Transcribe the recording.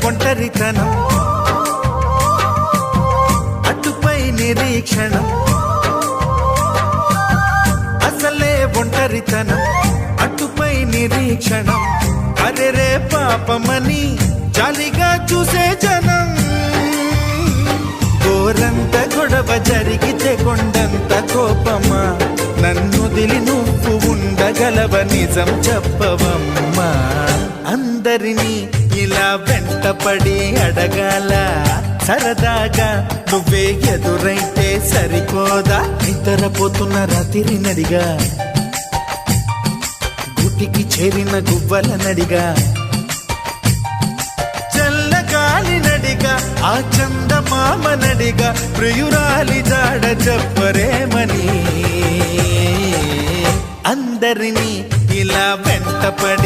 ఒంటరితనం అటుపై నిరీక్షణం అసలే ఒంటరితనం అటుపై నిరీక్షణం అరెరే పాపమని జాలిగా చూసే జనం గోరంత గొడవ జరిగితే కొండంత కోపమా నన్నుదిలి నువ్వు ఉండగలవ నిజం చెప్పవమ్మా అందరినీ ఇలా వెంటపడి అడగాల సరదాగా నువ్వే ఎదురైతే సరిపోదా నిద్రపోతున్న రాత్రి నడిగా గుటికి చేరిన గువ్వల నడిగా చల్లగాలి నడిగా ఆ చందమామ నడిగా ప్రియురాలి జాడ చెప్పరేమని అందరినీ ఇలా వెంటపడి